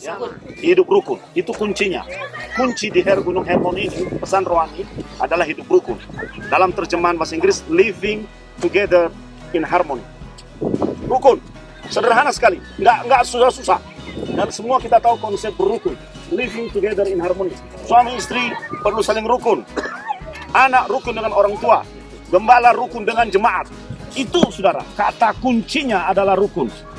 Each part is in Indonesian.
Ya, hidup rukun itu kuncinya. Kunci di Gunung Hermon ini, pesan rohani adalah hidup rukun. Dalam terjemahan bahasa Inggris, living together in harmony. Rukun, sederhana sekali, nggak susah-susah. Dan semua kita tahu konsep berukun, living together in harmony. Suami istri perlu saling rukun. Anak rukun dengan orang tua, gembala rukun dengan jemaat. Itu saudara, kata kuncinya adalah rukun.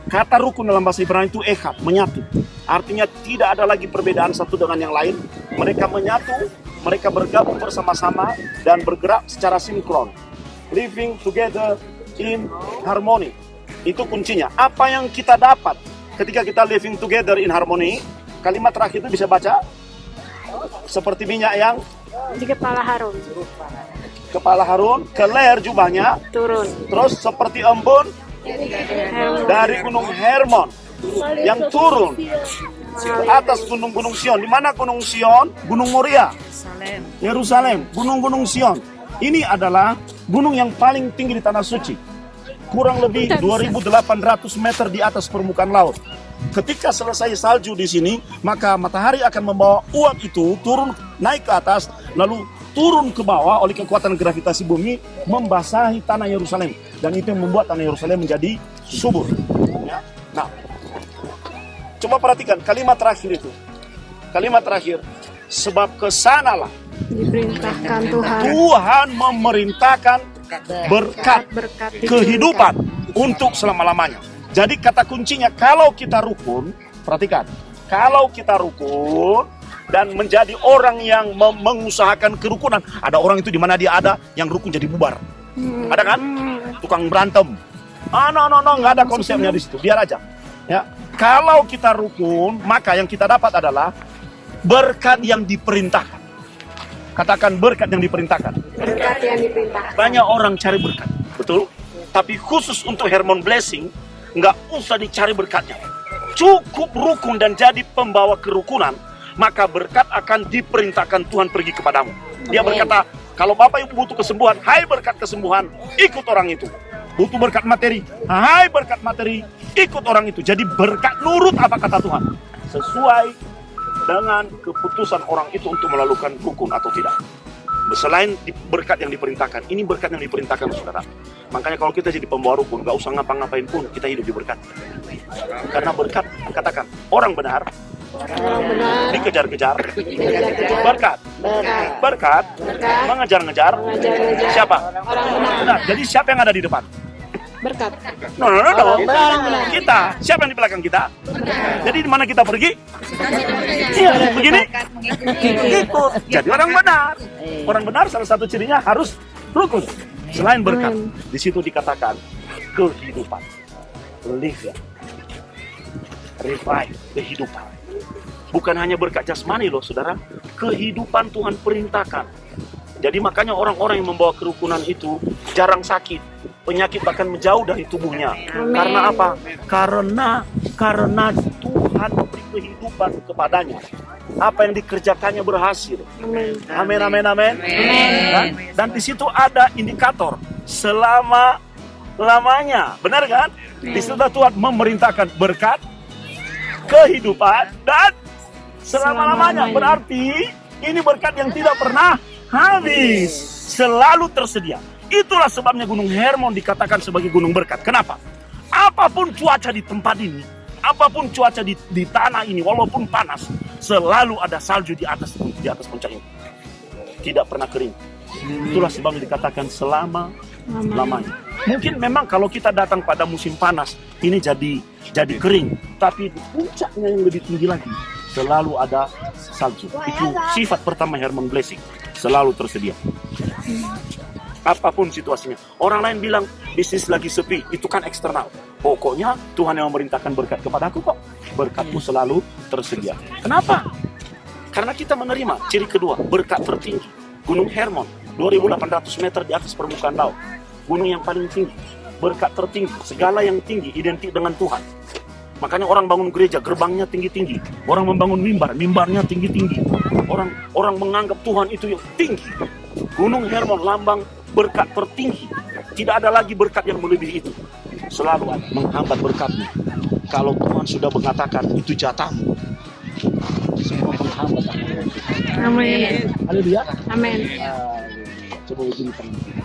Kata rukun dalam bahasa Ibrani itu echad, menyatu. Artinya tidak ada lagi perbedaan satu dengan yang lain. Mereka menyatu, mereka bergabung bersama-sama dan bergerak secara sinkron. Living together in harmony. Itu kuncinya. Apa yang kita dapat ketika kita living together in harmony? Kalimat terakhir itu bisa baca? Seperti minyak yang di kepala Harun. Kepala Harun, ke leher jubahnya Turun. Terus seperti embun dari gunung Hermon yang turun ke atas gunung-gunung Sion. Di mana gunung Sion? Gunung Moria, Yerusalem, gunung-gunung Sion. Ini adalah gunung yang paling tinggi di tanah suci. Kurang lebih 2.800 meter di atas permukaan laut. Ketika selesai salju di sini, maka matahari akan membawa uap itu turun naik ke atas, lalu turun ke bawah oleh kekuatan gravitasi bumi, membasahi tanah Yerusalem, dan itu yang membuat tanah Yerusalem menjadi subur. Ya. Nah, coba perhatikan kalimat terakhir itu. Kalimat terakhir, sebab kesanalah Diperintahkan Tuhan. Tuhan memerintahkan berkat kehidupan untuk selama-lamanya. Jadi kata kuncinya, kalau kita rukun, perhatikan, kalau kita rukun dan menjadi orang yang mengusahakan kerukunan, ada orang itu di mana dia ada, yang rukun jadi bubar. Ada kan? Tukang berantem. No, nggak ada konsepnya di situ. Biar aja. Ya, kalau kita rukun, maka yang kita dapat adalah berkat yang diperintahkan. Katakan berkat yang diperintahkan. Berkat yang diperintahkan. Banyak orang cari berkat, betul? Tapi khusus untuk Hermon Blessing, nggak usah dicari berkatnya. Cukup rukun dan jadi pembawa kerukunan, maka berkat akan diperintahkan Tuhan pergi kepadamu. Dia berkata, kalau Bapak Ibu butuh kesembuhan, hai berkat kesembuhan, ikut orang itu. Butuh berkat materi, hai berkat materi, ikut orang itu. Jadi berkat nurut apa kata Tuhan, sesuai dengan keputusan orang itu untuk melakukan rukun atau tidak. Selain berkat yang diperintahkan, ini berkat yang diperintahkan, saudara. Makanya kalau kita jadi pembawa rukun, gak usah ngapa-ngapain pun, kita hidup di berkat. Karena berkat, katakan, orang benar dikejar-kejar, berkat mengejar-ngejar. Siapa? Benar. Jadi siapa yang ada di depan? Berkat. No. Kita. Siapa yang di belakang kita? Jadi di mana kita pergi? Iya, begini. Ikut. Jadi orang benar. Orang benar salah satu cirinya harus rukun. Selain berkat, di situ dikatakan kehidupan. Live, revive, kehidupan. Bukan hanya berkat jasmani loh, saudara. Kehidupan Tuhan perintahkan. Jadi makanya orang-orang yang membawa kerukunan itu jarang sakit. Penyakit bahkan menjauh dari tubuhnya. Karena apa? Karena Tuhan memberi kehidupan kepadanya. Apa yang dikerjakannya berhasil. Amin. Dan di situ ada indikator selama-lamanya. Benar kan? Di situ Tuhan memerintahkan berkat, kehidupan, dan selama-lamanya. Berarti ini berkat yang tidak pernah habis, selalu tersedia. Itulah sebabnya Gunung Hermon dikatakan sebagai gunung berkat. Kenapa? Apapun cuaca di tempat ini, apapun cuaca di tanah ini, walaupun panas, selalu ada salju di atas puncak ini. Tidak pernah kering. Itulah sebabnya dikatakan selama-lamanya. Mungkin memang kalau kita datang pada musim panas, ini jadi kering. Tapi di puncaknya yang lebih tinggi lagi, selalu ada salju. Itu sifat pertama Hermon Blessing. Selalu tersedia. Apapun situasinya. Orang lain bilang bisnis lagi sepi, itu kan eksternal. Pokoknya Tuhan yang memerintahkan berkat kepadaku kok. Berkatmu selalu tersedia. Kenapa? Karena kita menerima ciri kedua, berkat tertinggi. Gunung Hermon, 2.800 meter di atas permukaan laut. Gunung yang paling tinggi, berkat tertinggi. Segala yang tinggi identik dengan Tuhan. Makanya orang bangun gereja, gerbangnya tinggi-tinggi. Orang membangun mimbar, mimbarnya tinggi-tinggi. Orang menganggap Tuhan itu yang tinggi. Gunung Hermon lambang berkat tertinggi. Tidak ada lagi berkat yang melebihi itu. Selalu ada menghambat berkatmu. Kalau Tuhan sudah mengatakan itu jatahmu, semua penghambat akan Tuhan. Amin. Haleluya. Amin. Haleluya. Coba ujung tangan kita.